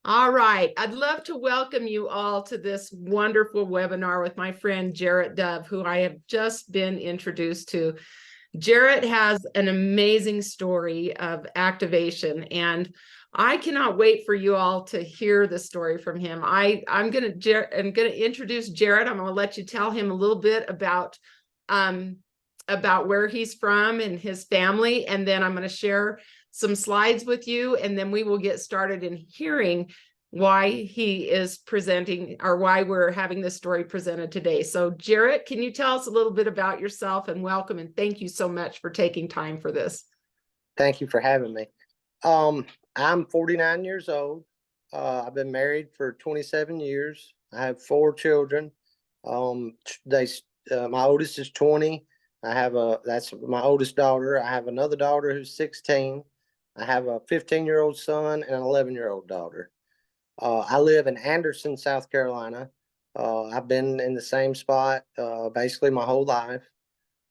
All right. I'd love to welcome you all to this wonderful webinar with my friend Jarrett Dove, who I have just been introduced to. Jarrett has an amazing story of activation, and I cannot wait for you all to hear the story from him. I'm gonna introduce Jarrett. I'm gonna let you tell him a little bit about where he's from and his family, and then I'm going to share some slides with you, and then we will get started in hearing why he is presenting, or why we're having this story presented today. So Jarrett, can you tell us a little bit about yourself, and welcome, and thank you so much for taking time for this. Thank you for having me. I'm 49 years old. I've been married for 27 years. I have 4 children. My oldest is 20. That's my oldest daughter. I have another daughter who's 16. I have a 15-year-old son and an 11-year-old daughter. I live in Anderson, South Carolina. I've been in the same spot basically my whole life.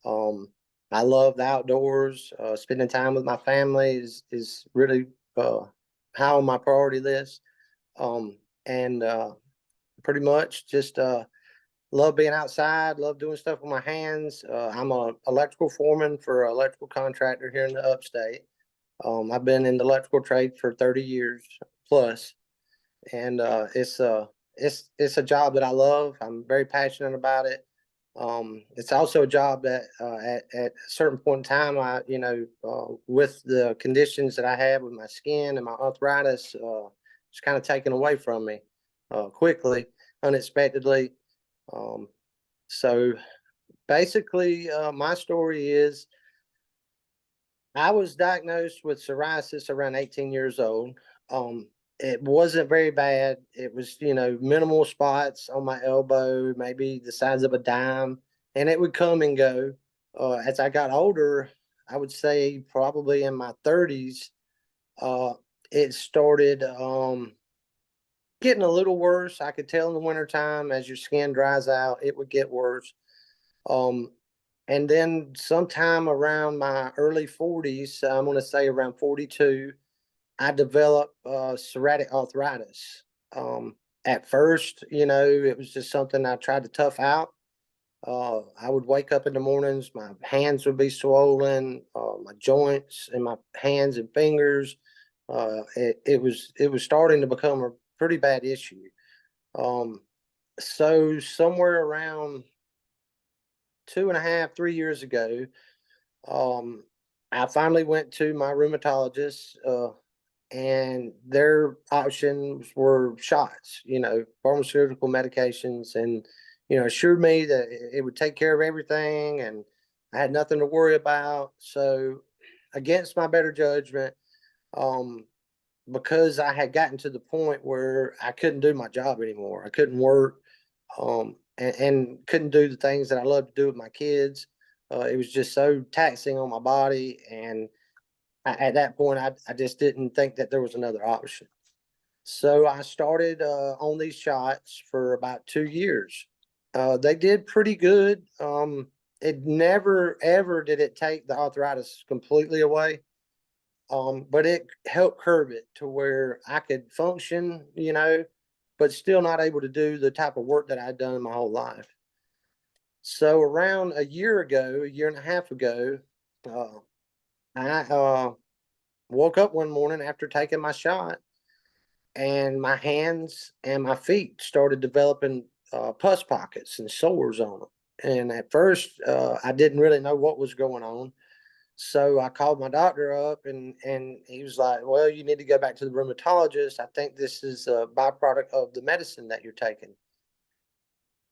I love the outdoors. Spending time with my family is really high on my priority list. And pretty much just love being outside, love doing stuff with my hands. I'm an electrical foreman for an electrical contractor here in the upstate. I've been in the electrical trade for 30 years plus, and it's a job that I love. I'm very passionate about it. It's also a job that at a certain point in time, with the conditions that I have with my skin and my arthritis, it's kind of taken away from me quickly, unexpectedly. So basically, my story is I was diagnosed with psoriasis around 18 years old. It wasn't very bad. It was, minimal spots on my elbow, maybe the size of a dime, and it would come and go. As I got older, I would say probably in my 30s, it started getting a little worse. I could tell in the wintertime as your skin dries out, it would get worse. And then sometime around my early 40s, I'm going to say around 42, I developed psoriatic arthritis. At first, it was just something I tried to tough out. I would wake up in the mornings, my hands would be swollen, my joints and my hands and fingers. It was starting to become a pretty bad issue. So somewhere around 2.5, 3 years ago, I finally went to my rheumatologist, and their options were shots, pharmaceutical medications, and, assured me that it would take care of everything and I had nothing to worry about. So against my better judgment, because I had gotten to the point where I couldn't do my job anymore. I couldn't work, and couldn't do the things that I love to do with my kids. It was just so taxing on my body. And at that point, I just didn't think that there was another option. So I started on these shots for about 2 years. They did pretty good. It never, ever did it take the arthritis completely away. But it helped curb it to where I could function, but still not able to do the type of work that I'd done my whole life. So around a year and a half ago, I woke up one morning after taking my shot, and my hands and my feet started developing pus pockets and sores on them. And at first, I didn't really know what was going on. So I called my doctor up, and he was like, well, you need to go back to the rheumatologist. I think this is a byproduct of the medicine that you're taking.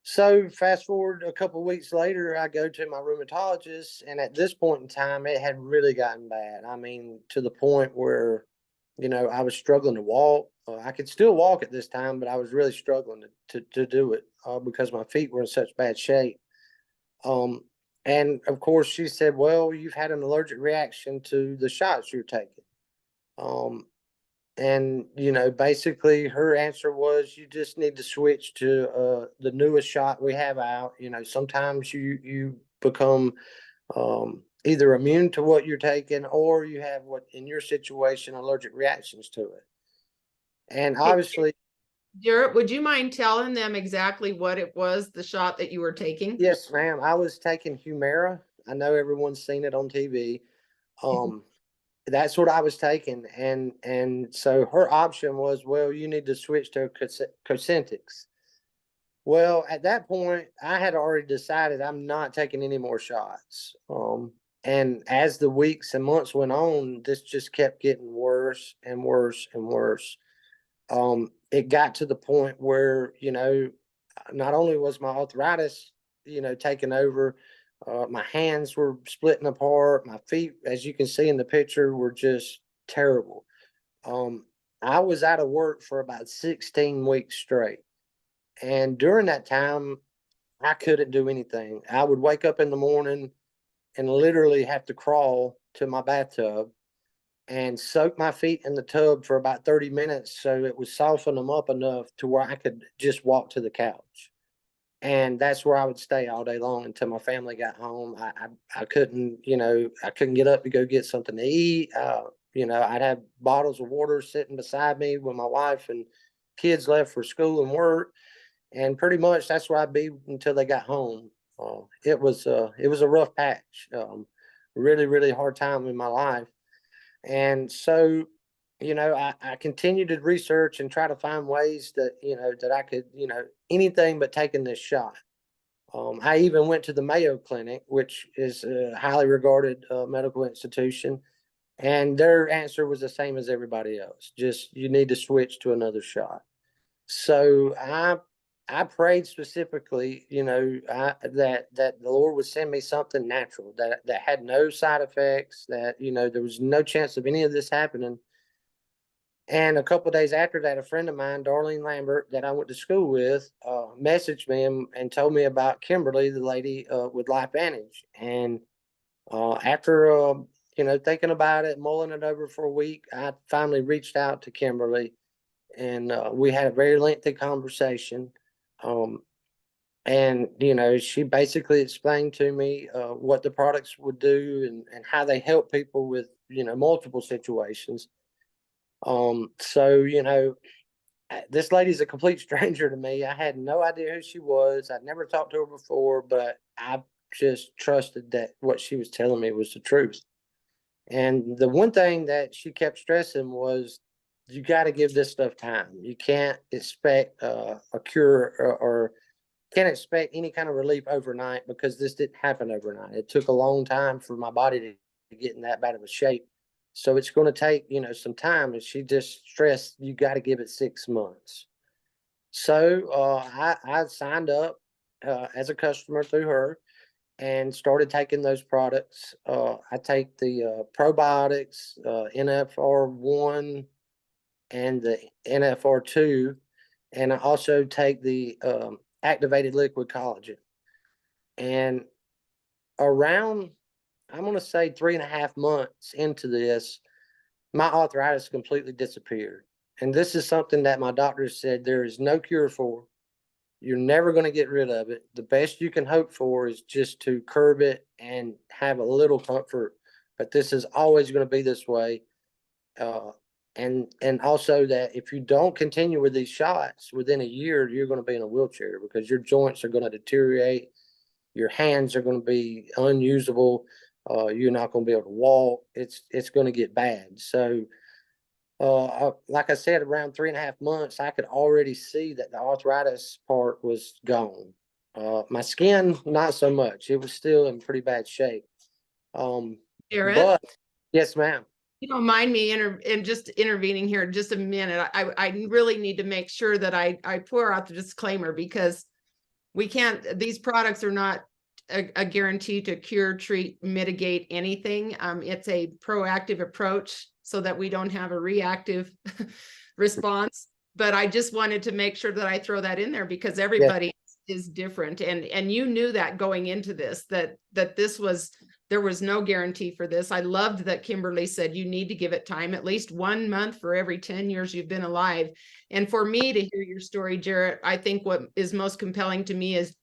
So fast forward a couple of weeks later, I go to my rheumatologist, and at this point in time, it had really gotten bad. I mean, to the point where, I was struggling to walk. I could still walk at this time, but I was really struggling to do it because my feet were in such bad shape. And of course, she said, well, you've had an allergic reaction to the shots you're taking. And, basically her answer was, you just need to switch to the newest shot we have out. Sometimes you become either immune to what you're taking, or you have what in your situation allergic reactions to it. And Hey, obviously, Jarrett, would you mind telling them exactly what it was, the shot that you were taking? yes, ma'am, I was taking Humira. I know everyone's seen it on TV. Um, that's what I was taking, and so her option was, well, you need to switch to Cosentyx. Well, at that point, I had already decided I'm not taking any more shots. And as the weeks and months went on, this just kept getting worse and worse and worse. It got to the point where, not only was my arthritis, taking over, my hands were splitting apart. My feet, as you can see in the picture, were just terrible. Um, I was out of work for about 16 weeks straight. And during that time, I couldn't do anything. I would wake up in the morning and literally have to crawl to my bathtub and soak my feet in the tub for about 30 minutes so it would soften them up enough to where I could just walk to the couch. And that's where I would stay all day long until my family got home. I couldn't, I couldn't get up to go get something to eat. I'd have bottles of water sitting beside me when my wife and kids left for school and work, and pretty much that's where I'd be until they got home. It was a rough patch, really really hard time in my life, and so I continued to research and try to find ways that that I could anything but taking this shot. I even went to the Mayo Clinic, which is a highly regarded medical institution, and their answer was the same as everybody else: just you need to switch to another shot. So I prayed specifically, that the Lord would send me something natural that had no side effects, that there was no chance of any of this happening. And a couple of days after that, a friend of mine, Darlene Lambert, that I went to school with, messaged me and told me about Kimberly, the lady with LifeVantage. And after thinking about it, mulling it over for a week, I finally reached out to Kimberly, and we had a very lengthy conversation. Um, and she basically explained to me what the products would do, and how they help people with multiple situations. So this lady's a complete stranger to me. I had no idea who she was. I'd never talked to her before, but I just trusted that what she was telling me was the truth. And the one thing that she kept stressing was, you got to give this stuff time. You can't expect a cure, or can't expect any kind of relief overnight, because this didn't happen overnight. It took a long time for my body to get in that bad of a shape. So it's going to take, some time. And she just stressed, you got to give it 6 months. So I signed up as a customer through her and started taking those products. I take the probiotics, NFR1 and the NFR2, and I also take the activated liquid collagen. And around, I'm going to say 3.5 months into this, my arthritis completely disappeared. And this is something that my doctor said there is no cure for. You're never going to get rid of it. The best you can hope for is just to curb it and have a little comfort. But this is always going to be this way. And also that if you don't continue with these shots, within a year, you're going to be in a wheelchair, because your joints are going to deteriorate. Your hands are going to be unusable. You're not going to be able to walk. It's going to get bad. So, like I said, around 3.5 months, I could already see that the arthritis part was gone. My skin, not so much. It was still in pretty bad shape. Jarrett, But yes, ma'am. you don't mind me and just intervening here just a minute. I really need to make sure that I pour out the disclaimer, because we can't, these products are not a guarantee to cure, treat, mitigate anything. It's a proactive approach so that we don't have a reactive response. But I just wanted to make sure that I throw that in there, because everybody is different. And you knew that going into this, that there was no guarantee for this. I loved that Kimberly said you need to give it time, at least 1 month for every 10 years you've been alive. And for me to hear your story, Jarrett, I think what is most compelling to me is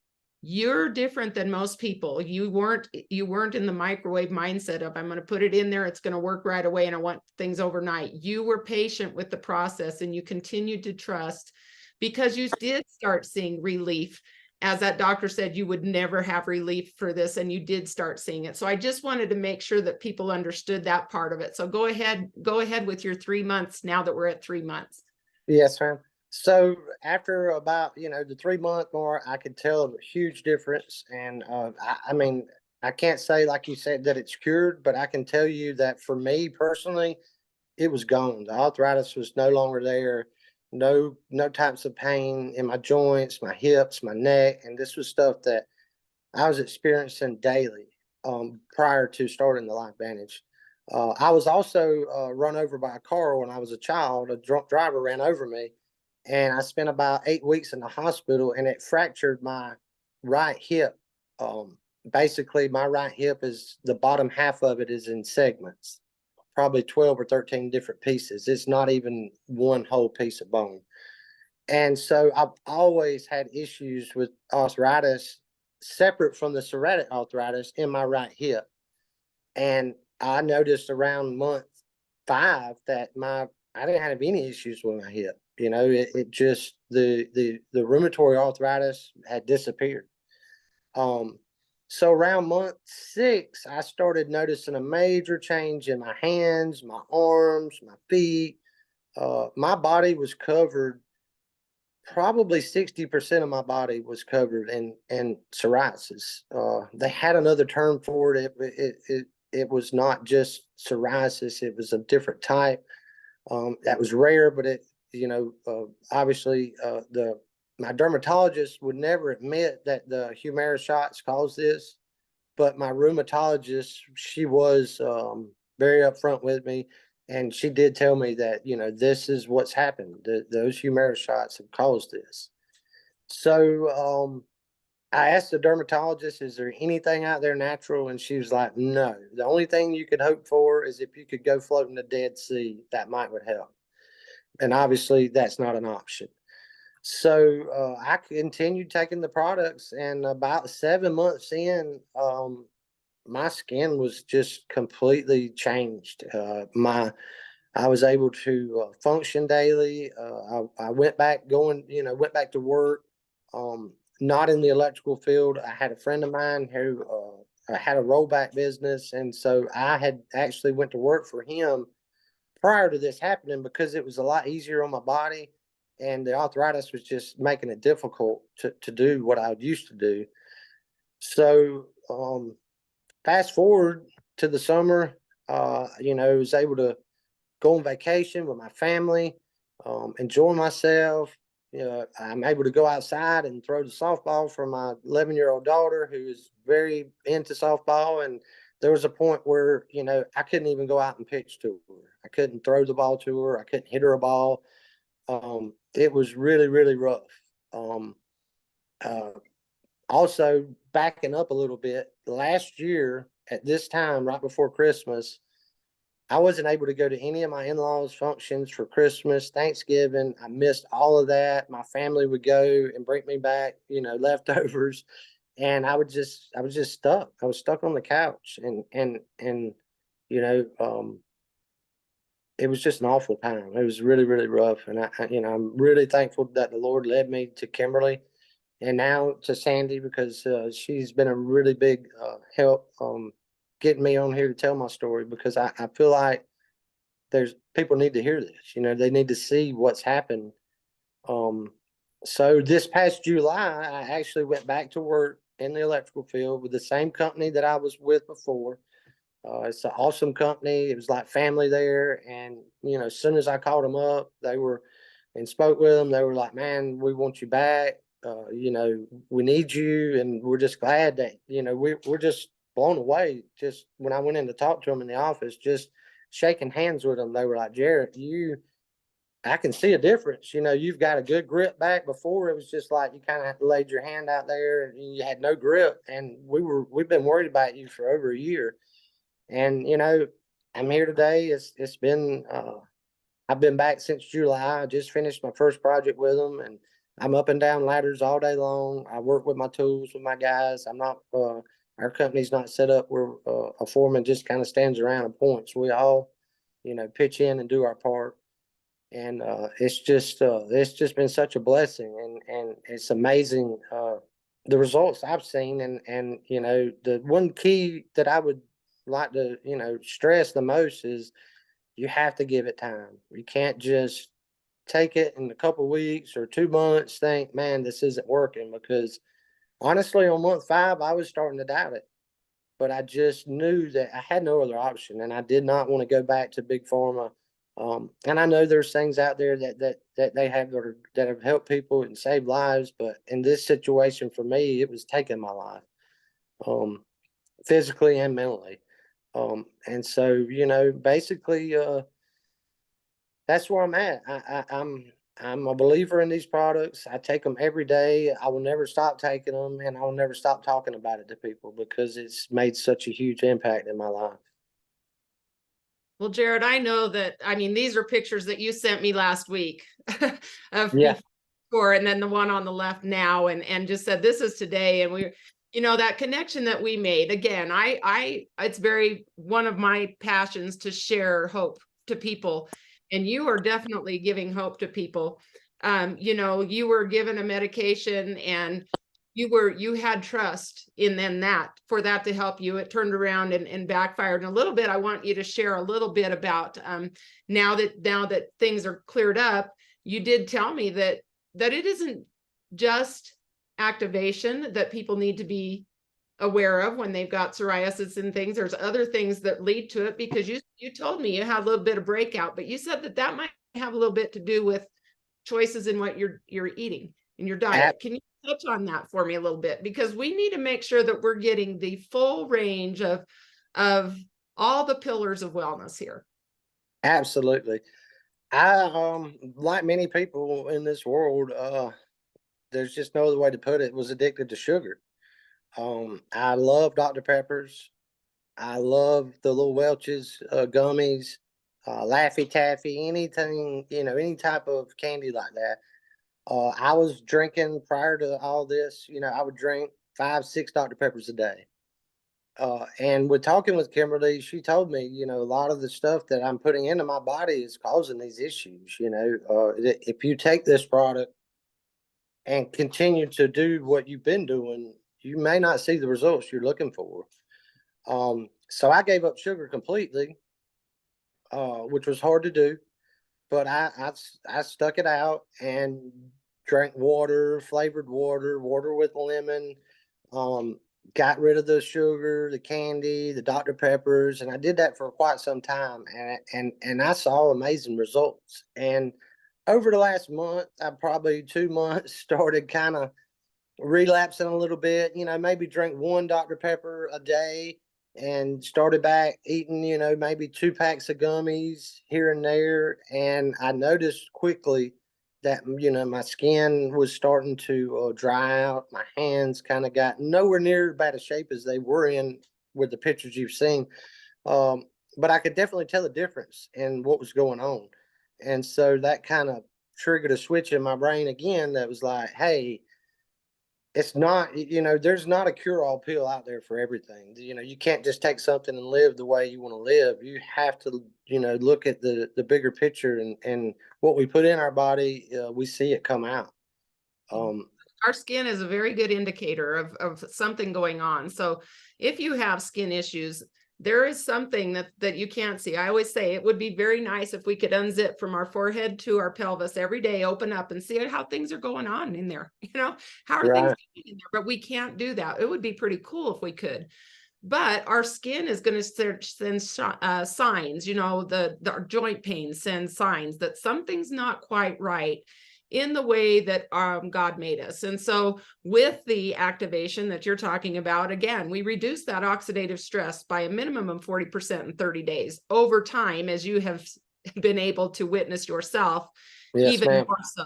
You're different than most people. You weren't in the microwave mindset of, I'm going to put it in there, it's going to work right away, and I want things overnight. You were patient with the process, and you continued to trust, because you did start seeing relief. As that doctor said, you would never have relief for this, and you did start seeing it. So I just wanted to make sure that people understood that part of it. So go ahead with your 3 months, now that we're at 3 months. Yes, ma'am. So after about, the 3 month mark, I could tell a huge difference. And I mean, I can't say, like you said, that it's cured, but I can tell you that for me personally, it was gone. The arthritis was no longer there. No types of pain in my joints, my hips, my neck. And this was stuff that I was experiencing daily prior to starting the Life Vantage. I was also run over by a car when I was a child. A drunk driver ran over me, and I spent about 8 weeks in the hospital, and it fractured my right hip. Basically, my right hip is, the bottom half of it is in segments, probably 12 or 13 different pieces. It's not even one whole piece of bone. And so I've always had issues with arthritis separate from the psoriatic arthritis in my right hip. And I noticed around month 5 that I didn't have any issues with my hip. It just, the rheumatoid arthritis had disappeared. So around month 6, I started noticing a major change in my hands, my arms, my feet. My body was covered. Probably 60% of my body was covered in psoriasis. They had another term for it. It was not just psoriasis. It was a different type. That was rare, but obviously, my dermatologist would never admit that the Humira shots caused this, but my rheumatologist, she was very upfront with me, and she did tell me that, this is what's happened. Those Humira shots have caused this. So I asked the dermatologist, is there anything out there natural? And she was like, no. The only thing you could hope for is if you could go float in the Dead Sea, that would help. And obviously, that's not an option. So I continued taking the products, and about 7 months in, my skin was just completely changed. I was able to function daily. I went back went back to work. Not in the electrical field. I had a friend of mine who had a rollback business, and so I had actually went to work for him prior to this happening, because it was a lot easier on my body, and the arthritis was just making it difficult to do what I used to do. So fast forward to the summer, I was able to go on vacation with my family, enjoy myself. I'm able to go outside and throw the softball for my 11-year-old daughter, who is very into softball. And there was a point where, I couldn't even go out and pitch to her. I couldn't throw the ball to her. I couldn't hit her a ball. It was really, really rough. Uh, Also, backing up a little bit, last year at this time, right before Christmas, I wasn't able to go to any of my in-laws' functions for Christmas, Thanksgiving. I missed all of that. My family would go and bring me back, leftovers, and I was just stuck. I was stuck on the couch, and you know, it was just an awful time. It was really, really rough, and I'm really thankful that the Lord led me to Kimberly, and now to Sandy, because she's been a really big help getting me on here to tell my story, because I feel like there's people need to hear this. They need to see what's happened. So this past July, I actually went back to work in the electrical field with the same company that I was with before. It's an awesome company. It was like family there. And, as soon as I called them up, they were and spoke with them, they were like, man, we want you back. We need you. And we're just glad that, we're just blown away. Just when I went in to talk to them in the office, just shaking hands with them, they were like, Jarrett, I can see a difference. You've got a good grip back. Before, it was just like you kind of laid your hand out there and you had no grip. And we've been worried about you for over a year. And I'm here today. It's been I've been back since July. I just finished my first project with them, and I'm up and down ladders all day long. I work with my tools with my guys. I'm not. Our company's not set up where a foreman just kind of stands around and points. We all, pitch in and do our part. And it's just been such a blessing, and it's amazing the results I've seen. And the one key that I would like to stress the most is you have to give it time. You can't just take it in a couple of weeks or 2 months, think, man, this isn't working, because honestly, on month 5, I was starting to doubt it. But I just knew that I had no other option, and I did not want to go back to big pharma. And I know there's things out there that they have that have helped people and saved lives, but in this situation for me, it was taking my life, um, physically and mentally. And so basically, that's where I'm at. I'm a believer in these products. I take them every day. I will never stop taking them, and I will never stop talking about it to people because it's made such a huge impact in my life. Well, Jared, I know that, I mean, these are pictures that you sent me last week of Yeah, before, and then the one on the left now, and just said, this is today. And we, that connection that we made, again, it's very, one of my passions to share hope to people. And you are definitely giving hope to people. You were given a medication, and you had trust in then that for that to help you. It turned around and backfired. And a little bit, I want you to share a little bit about now that things are cleared up. You did tell me that it isn't just activation that people need to be aware of when they've got psoriasis and things. There's other things that lead to it, because you told me you had a little bit of breakout, but you said that might have a little bit to do with choices in what you're eating in your diet. Can you touch on that for me a little bit? Because we need to make sure that we're getting the full range of all the pillars of wellness here. absolutely. I like many people in this world, there's just no other way to put it, was addicted to sugar. I love Dr. Peppers. I love the little Welch's gummies, Laffy Taffy, anything, any type of candy like that. I was drinking prior to all this, I would drink 5, 6 Dr. Peppers a day. And with talking with Kimberly, she told me, a lot of the stuff that I'm putting into my body is causing these issues. If you take this product and continue to do what you've been doing, you may not see the results you're looking for. So I gave up sugar completely, which was hard to do, but I stuck it out and drank water, flavored water with lemon, got rid of the sugar, the candy, the Dr. Peppers, and I did that for quite some time, and I saw amazing results. And over the last month, I probably 2 months started kind of relapsing a little bit, maybe drink 1 Dr. Pepper a day, and started back eating, maybe 2 packs of gummies here and there. And I noticed quickly that, my skin was starting to dry out. My hands kind of got nowhere near as bad a shape as they were in with the pictures you've seen. But I could definitely tell the difference in what was going on. And so that kind of triggered a switch in my brain again that was like, hey, it's not, there's not a cure-all pill out there for everything. You can't just take something and live the way you want to live. You have to, look at the bigger picture, and what we put in our body, we see it come out. Our skin is a very good indicator of something going on. So if you have skin issues, there is something that you can't see. I always say it would be very nice if we could unzip from our forehead to our pelvis every day, open up and see how things are going on in there. How are things going in there? But we can't do that. It would be pretty cool if we could. But our skin is going to send signs, the joint pain sends signs that something's not quite right in the way that God made us. And so with the activation that you're talking about, again, we reduce that oxidative stress by a minimum of 40% in 30 days over time, as you have been able to witness yourself, Yes, even ma'am. more so.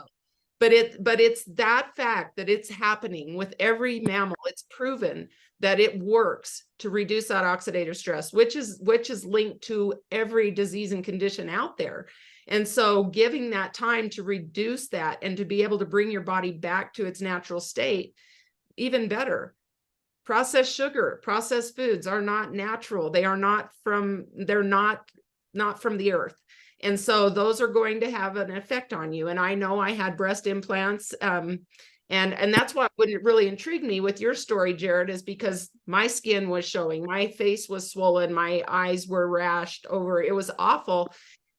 But it's that fact that it's happening with every mammal. It's proven that it works to reduce that oxidative stress, which is linked to every disease and condition out there. And so giving that time to reduce that and to be able to bring your body back to its natural state, even better. Processed sugar, processed foods are not natural. They're not from the earth. And so those are going to have an effect on you. And I know I had breast implants. And that's what would really intrigue me with your story, Jared, is because my skin was showing, my face was swollen, my eyes were rashed over. It was awful.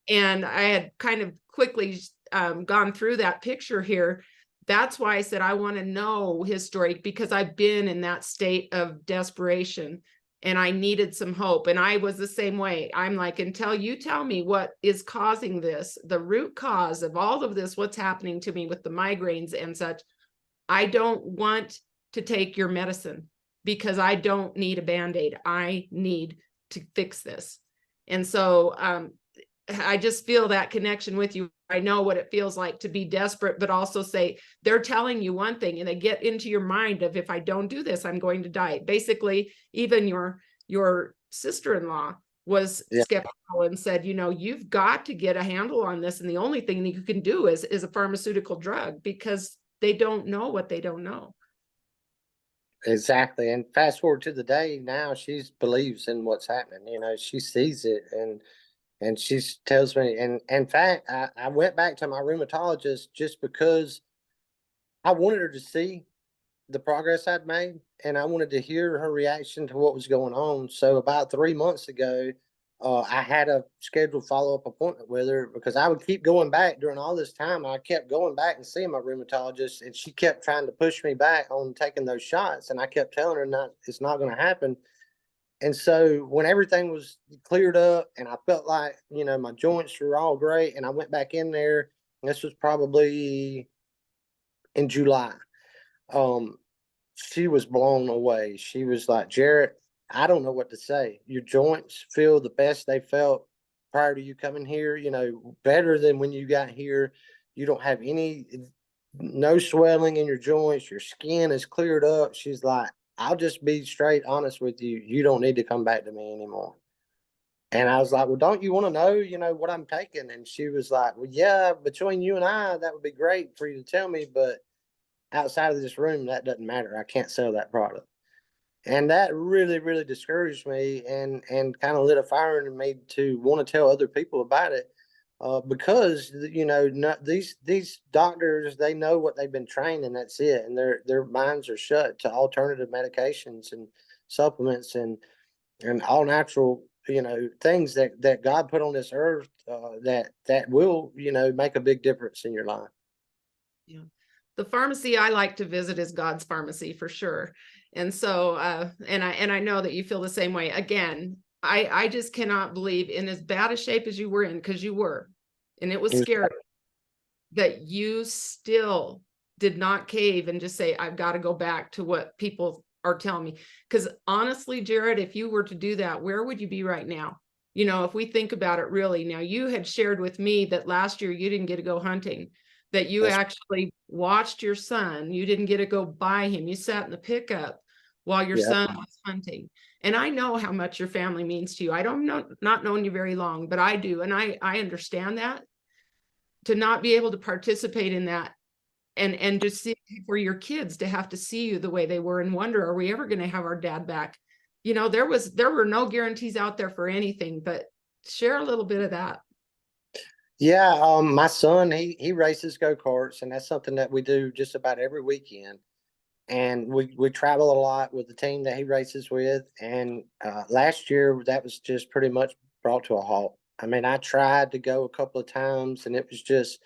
And I had kind of quickly gone through that picture here. That's why I said I want to know his story, because I've been in that state of desperation and I needed some hope. And I was the same way. I'm like, until you tell me what is causing this, the root cause of all of this, what's happening to me with the migraines and such, I don't want to take your medicine, because I don't need a Band-Aid. I need to fix this. And so I just feel that connection with you. I know what it feels like to be desperate, but also say they're telling you one thing and they get into your mind of, if I don't do this, I'm going to die. Basically, even your sister-in-law was skeptical and said, you've got to get a handle on this. And the only thing that you can do is a pharmaceutical drug, because they don't know what they don't know. Exactly. And fast forward to the day now, she believes in what's happening. She sees it, and she tells me, and in fact, I went back to my rheumatologist just because I wanted her to see the progress I'd made, and I wanted to hear her reaction to what was going on. So about 3 months ago, I had a scheduled follow-up appointment with her, because I would keep going back during all this time. I kept going back and seeing my rheumatologist, and she kept trying to push me back on taking those shots. And I kept telling her, it's not going to happen. And so when everything was cleared up and I felt like, my joints were all great, and I went back in there, this was probably in July. She was blown away. She was like, Jarrett, I don't know what to say. Your joints feel the best they felt prior to you coming here, better than when you got here. You don't have no swelling in your joints. Your skin is cleared up. She's like, I'll just be straight honest with you. You don't need to come back to me anymore. And I was like, well, don't you want to know, what I'm taking? And she was like, well, yeah, between you and I, that would be great for you to tell me. But outside of this room, that doesn't matter. I can't sell that product. And that really, really discouraged me, and kind of lit a fire in me to want to tell other people about it. Because these doctors, they know what they've been trained, and that's it. And their minds are shut to alternative medications and supplements and all natural things that God put on this earth, that will make a big difference in your life. Yeah. The pharmacy I like to visit is God's pharmacy for sure. And so and I know that you feel the same way. Again, I just cannot believe, in as bad a shape as you were in, because you were, and it was scary, that you still did not cave and just say, I've got to go back to what people are telling me. Because honestly, Jared, if you were to do that, where would you be right now? If we think about it really. Now, you had shared with me that last year you didn't get to go hunting, that you actually watched your son. You didn't get to go by him. You sat in the pickup while your son was hunting. And I know how much your family means to you. I don't know, not known you very long, but I do. And I understand that. To not be able to participate in that, and just see for your kids to have to see you the way they were and wonder, are we ever going to have our dad back? There were no guarantees out there for anything, but share a little bit of that. Yeah, my son, he races go-karts, and that's something that we do just about every weekend. And we travel a lot with the team that he races with. And last year, that was just pretty much brought to a halt. I mean, I tried to go a couple of times, and it was just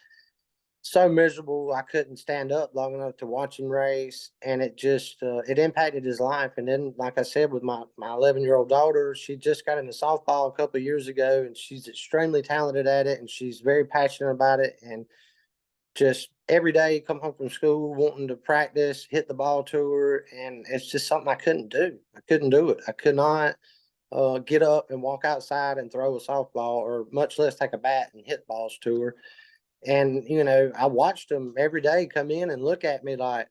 so miserable. I couldn't stand up long enough to watch him race, and it just it impacted his life. And then, like I said, with my 11-year-old daughter, she just got into softball a couple of years ago, and she's extremely talented at it, and she's very passionate about it. And just every day come home from school wanting to practice, hit the ball to her, and it's just something I couldn't do. I couldn't do it. I could not get up and walk outside and throw a softball, or much less take a bat and hit balls to her. And, you know, I watched them every day come in and look at me like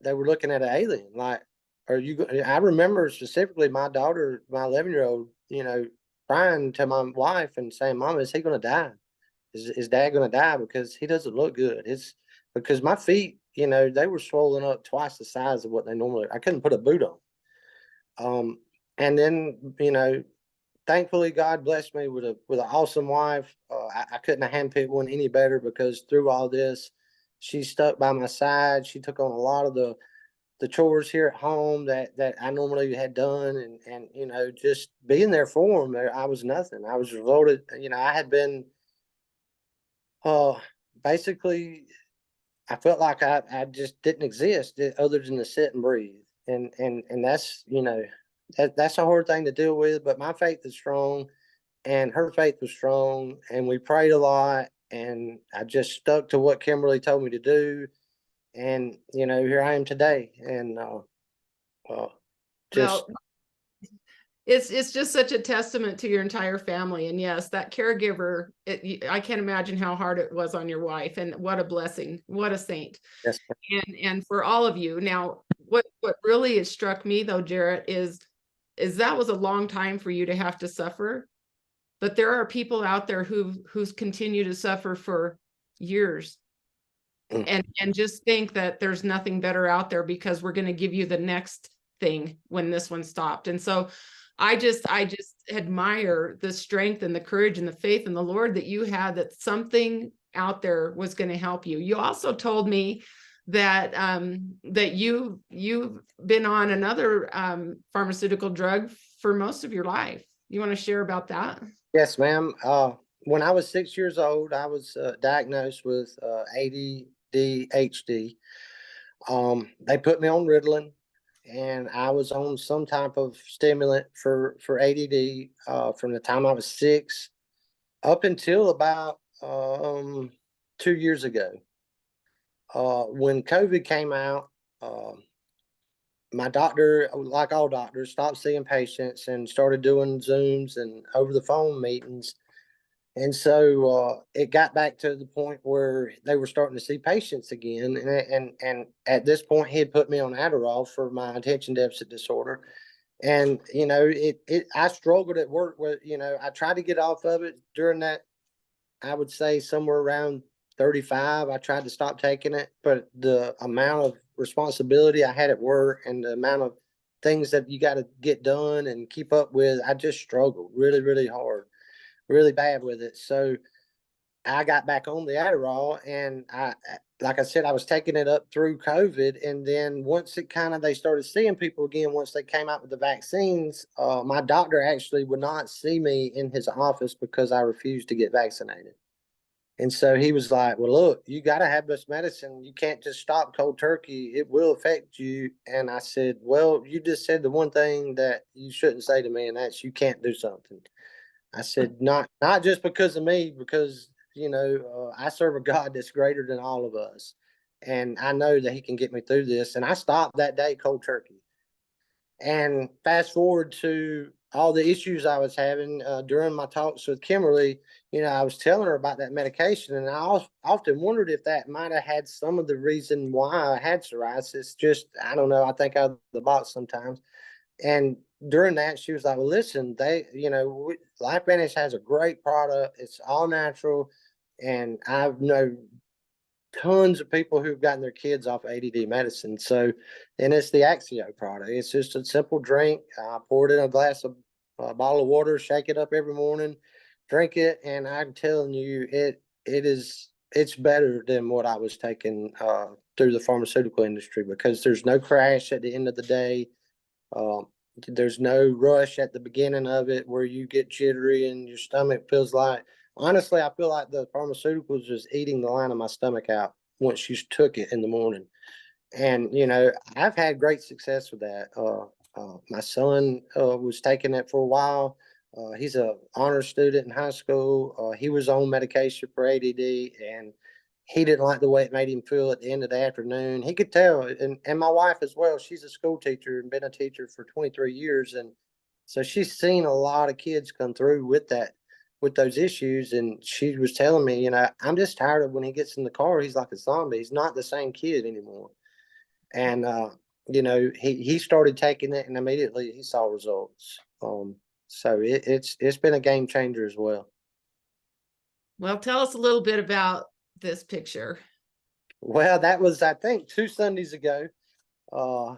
they were looking at an alien. Like, I remember specifically my daughter, my 11-year-old, you know, crying to my wife and saying, Mom, is he going to die? Is dad going to die? Because he doesn't look good. It's because my feet, you know, they were swollen up twice the size of what they normally, I couldn't put a boot on. And then, you know, thankfully God blessed me with an awesome wife. I couldn't have handpicked one any better because through all this, she stuck by my side. She took on a lot of the chores here at home that I normally had done, and you know, just being there for them. I was nothing. I was devoted. You know, I had been uh basically, I felt like I just didn't exist other than to sit and breathe. And that's, you know, that's a hard thing to deal with, but my faith is strong and her faith was strong, and we prayed a lot, and I just stuck to what Kimberly told me to do. And, you know, here I am today. And just, Well, it's just such a testament to your entire family. And yes, that caregiver, I can't imagine how hard it was on your wife, and what a blessing, what a saint. yes, And for all of you. Now, what really has struck me though, Jarrett, is that was a long time for you to have to suffer. But there are people out there who's continue to suffer for years, mm, and just think that there's nothing better out there because we're going to give you the next thing when this one stopped. And so I just admire the strength and the courage and the faith in the Lord that you had, that something out there was going to help you. You also told me that that you've been on another pharmaceutical drug for most of your life. You want to share about that? yes, ma'am. When I was 6 years old, I was diagnosed with ADHD. They put me on Ritalin, and I was on some type of stimulant for ADD from the time I was 6 up until about 2 years ago. When COVID came out, my doctor, like all doctors, stopped seeing patients and started doing Zooms and over the phone meetings. And so it got back to the point where they were starting to see patients again. And at this point, he had put me on Adderall for my attention deficit disorder. And, you know, I struggled at work with, you know, I tried to get off of it during that, I would say somewhere around 35. I tried to stop taking it, but the amount of responsibility I had at work and the amount of things that you got to get done and keep up with, I just struggled really, really hard, really bad with it. So I got back on the Adderall, and like I said, I was taking it up through COVID. And then once it kind of, they started seeing people again, once they came out with the vaccines, my doctor actually would not see me in his office because I refused to get vaccinated. And so he was like, well, look, you got to have this medicine. You can't just stop cold turkey. It will affect you. And I said, well, you just said the one thing that you shouldn't say to me, and that's you can't do something. I said, not just because of me, because, you know, I serve a God that's greater than all of us. And I know that he can get me through this. And I stopped that day cold turkey. And fast forward to all the issues I was having during my talks with Kimberly, you know, I was telling her about that medication, and I often wondered if that might have had some of the reason why I had psoriasis. Just, I don't know, I think out of the box sometimes. And during that, she was like, well, listen, you know, LifeVantage has a great product. It's all natural. And I know tons of people who've gotten their kids off ADD medicine. So, and it's the Axio product. It's just a simple drink. I pour it in a glass of a bottle of water, shake it up every morning, drink it, and I'm telling you, it's better than what I was taking through the pharmaceutical industry, because there's no crash at the end of the day. Um, there's no rush at the beginning of it where you get jittery and your stomach feels like, honestly, I feel like the pharmaceuticals was eating the line of my stomach out once you took it in the morning. And, you know, I've had great success with that. My son was taking it for a while. He's a honor student in high school. He was on medication for ADD, and he didn't like the way it made him feel at the end of the afternoon. He could tell. And my wife as well, she's a school teacher and been a teacher for 23 years. And so she's seen a lot of kids come through with that with those issues. And she was telling me, I'm just tired of when he gets in the car, he's like a zombie. He's not the same kid anymore. And, he started taking it and immediately he saw results. So it's been a game changer as well. Well, tell us a little bit about this picture. Well, that was, I think, 2 Sundays ago. I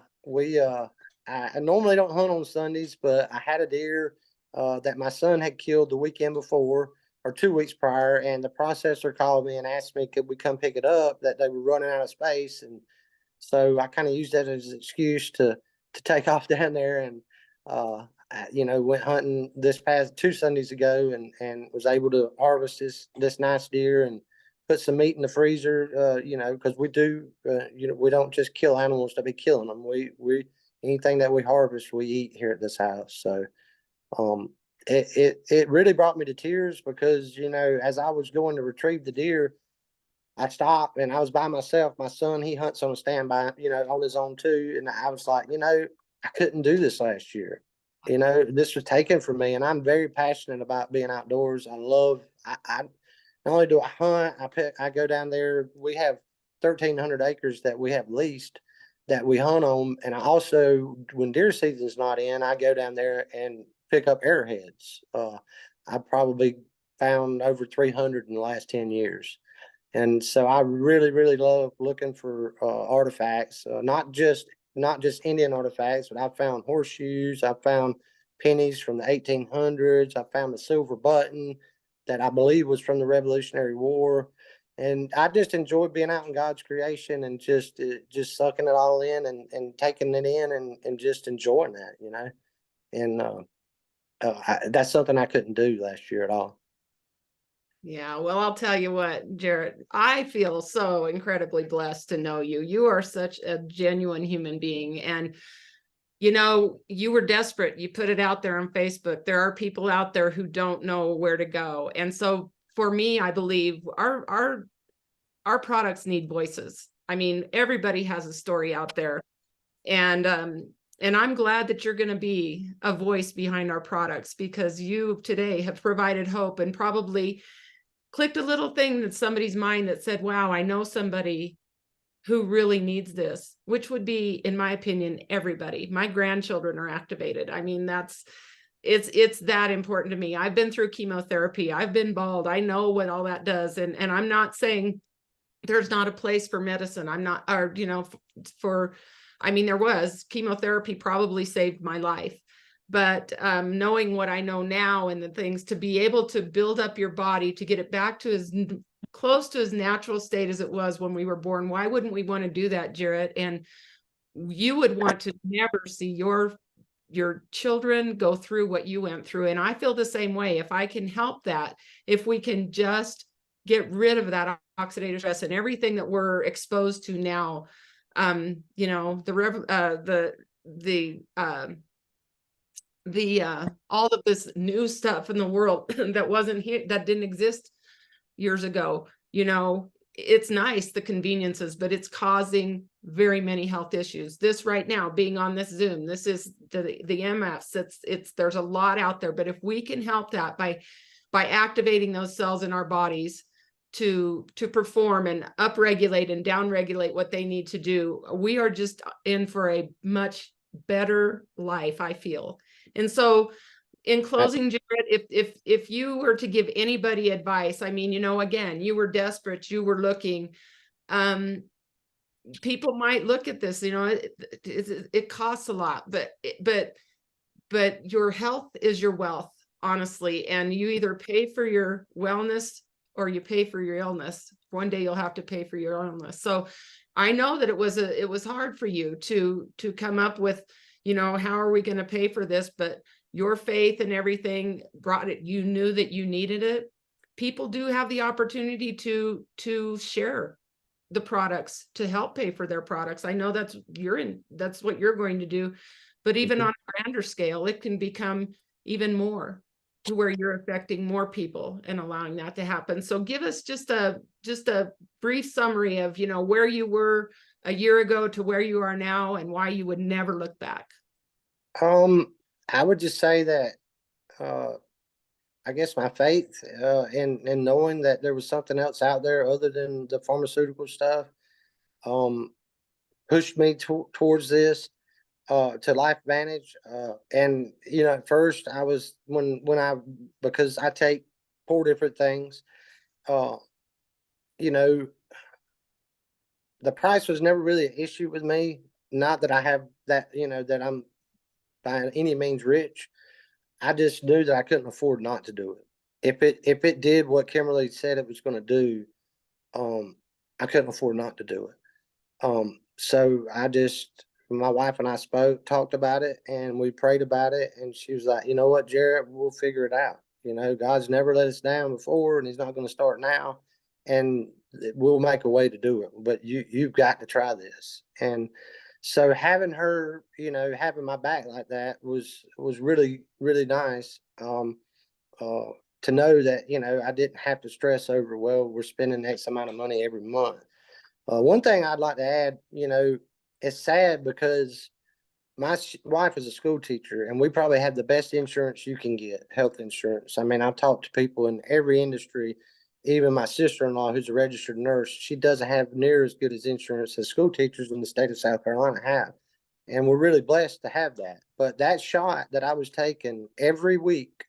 normally don't hunt on Sundays, but I had a deer that my son had killed the weekend before or 2 weeks prior, and the processor called me and asked me could we come pick it up, that they were running out of space. And so I kind of used that as an excuse to take off down there, and went hunting this past 2 Sundays ago, and was able to harvest this nice deer and put some meat in the freezer. Because we do, we don't just kill animals to be killing them. We anything that we harvest, we eat here at this house. So, it really brought me to tears because, as I was going to retrieve the deer, I stopped and I was by myself. My son, he hunts on a standby, on his own too. And I was like, I couldn't do this last year. This was taken from me, and I'm very passionate about being outdoors. I not only do I hunt, I go down there. We have 1,300 acres that we have leased that we hunt on. And I also, when deer season's not in, I go down there and pick up arrowheads. I probably found over 300 in the last 10 years. And so I really, really love looking for artifacts, not just Indian artifacts, but I found horseshoes. I found pennies from the 1800s. I found a silver button that I believe was from the Revolutionary War. And I just enjoy being out in God's creation and just sucking it all in and taking it in and just enjoying that. And that's something I couldn't do last year at all. Yeah, well, I'll tell you what, Jarrett, I feel so incredibly blessed to know you. You are such a genuine human being. And, you were desperate. You put it out there on Facebook. There are people out there who don't know where to go. And so for me, I believe our products need voices. I mean, everybody has a story out there. And I'm glad that you're going to be a voice behind our products, because you today have provided hope and probably clicked a little thing in somebody's mind that said, wow, I know somebody who really needs this, which would be, in my opinion, everybody. My grandchildren are activated. I mean, it's that important to me. I've been through chemotherapy. I've been bald. I know what all that does. And I'm not saying there's not a place for medicine. I'm not, or, there was chemotherapy probably saved my life. But knowing what I know now and the things to be able to build up your body to get it back to as close to his natural state as it was when we were born, why wouldn't we want to do that, Jarrett? And you would want to never see your children go through what you went through. And I feel the same way. If I can help that, if we can just get rid of that oxidative stress and everything that we're exposed to now, all of this new stuff in the world that wasn't here, that didn't exist years ago, it's nice, the conveniences, but it's causing very many health issues. This right now, being on this Zoom, this is the MFs, there's a lot out there, but if we can help that by activating those cells in our bodies to perform and upregulate and downregulate what they need to do, we are just in for a much better life, I feel. And so in closing, Jarrett, if you were to give anybody advice, again, you were desperate, you were looking, people might look at this, it costs a lot, but your health is your wealth, honestly. And you either pay for your wellness or you pay for your illness. One day you'll have to pay for your illness. So I know that it was hard for you to come up with, how are we going to pay for this? But your faith and everything brought it. You knew that you needed it. People do have the opportunity to share the products to help pay for their products. I know that's what you're going to do, but even on a grander scale, it can become even more to where you're affecting more people and allowing that to happen. So give us just a brief summary of, where you were a year ago to where you are now and why you would never look back. I would just say that I guess my faith, in knowing that there was something else out there other than the pharmaceutical stuff, um, pushed me towards this, to Life Vantage. And you know, at first I was because I take 4 different things, uh, you know, the price was never really an issue with me. Not that I have that, that I'm by any means rich. I just knew that I couldn't afford not to do it. If it did what Kimberly said it was going to do, um, I couldn't afford not to do it. So my wife and I talked about it, and we prayed about it, and she was like, you know what, Jared, we'll figure it out. God's never let us down before, and He's not going to start now, and we'll make a way to do it. But you've got to try this. And so having her, having my back like that was really really nice. To know that I didn't have to stress over, well, we're spending X amount of money every month. One thing I'd like to add, it's sad because my wife is a school teacher, and we probably have the best insurance you can get, health insurance. I mean, I've talked to people in every industry, even my sister-in-law, who's a registered nurse. She doesn't have near as good as insurance as school teachers in the state of South Carolina have. And we're really blessed to have that. But that shot that I was taking every week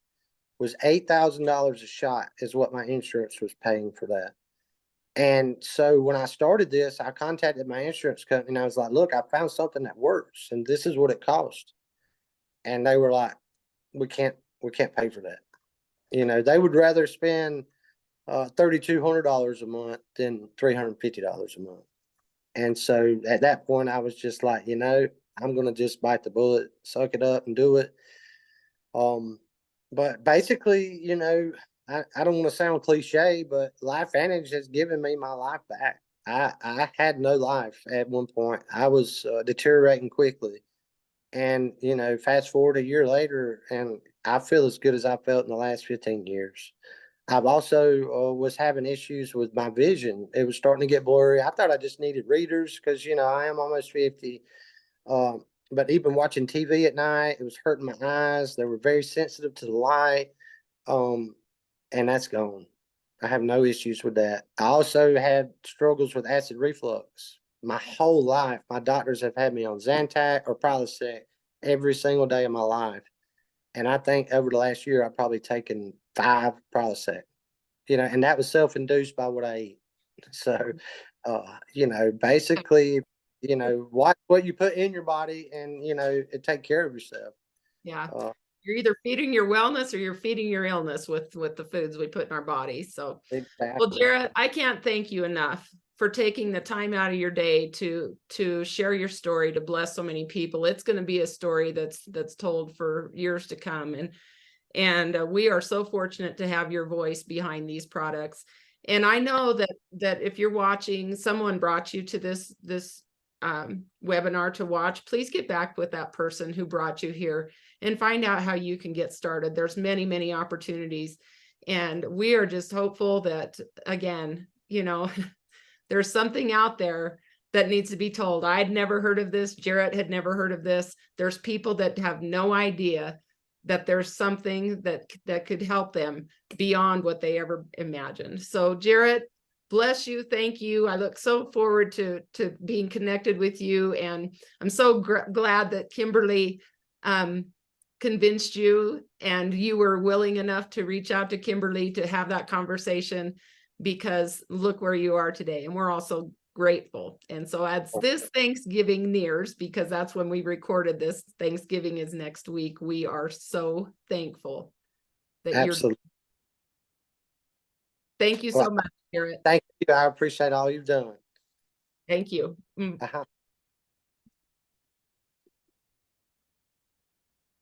was $8,000 a shot, is what my insurance was paying for that. And so when I started this, I contacted my insurance company, and I was like, look, I found something that works, and this is what it costs. And they were like, we can't pay for that. They would rather spend $3,200 a month than $350 a month. And so at that point, I was just like, I'm going to just bite the bullet, suck it up, and do it. But basically, I don't want to sound cliche, but Life Vantage has given me my life back. I had no life at one point. I was deteriorating quickly. And, fast forward a year later, and I feel as good as I felt in the last 15 years. I've also was having issues with my vision. It was starting to get blurry. I thought I just needed readers because, I am almost 50. But even watching TV at night, it was hurting my eyes. They were very sensitive to the light. And that's gone. I have no issues with that. I also had struggles with acid reflux. My whole life, my doctors have had me on Zantac or Prilosec every single day of my life. And I think over the last year, I've probably taken 5 Prilosec, and that was self-induced by what I eat. So, basically, watch what you put in your body, and, take care of yourself. Yeah. You're either feeding your wellness or you're feeding your illness with the foods we put in our bodies. So, exactly. Well, Jared, I can't thank you enough for taking the time out of your day to share your story, to bless so many people. It's going to be a story that's told for years to come. And we are so fortunate to have your voice behind these products. And I know that if you're watching, someone brought you to this webinar to watch, please get back with that person who brought you here and find out how you can get started. There's many, many opportunities. And we are just hopeful that, again, there's something out there that needs to be told. I'd never heard of this. Jarrett had never heard of this. There's people that have no idea that there's something that could help them beyond what they ever imagined. So Jarrett, bless you. Thank you. I look so forward to being connected with you. And I'm so glad that Kimberly convinced you, and you were willing enough to reach out to Kimberly to have that conversation, because look where you are today. And we're also grateful. And so as this Thanksgiving nears, because that's when we recorded this, Thanksgiving is next week, we are so thankful that Absolutely. Thank you so much, Garrett. Thank you. I appreciate all you've done. Thank you. Uh-huh.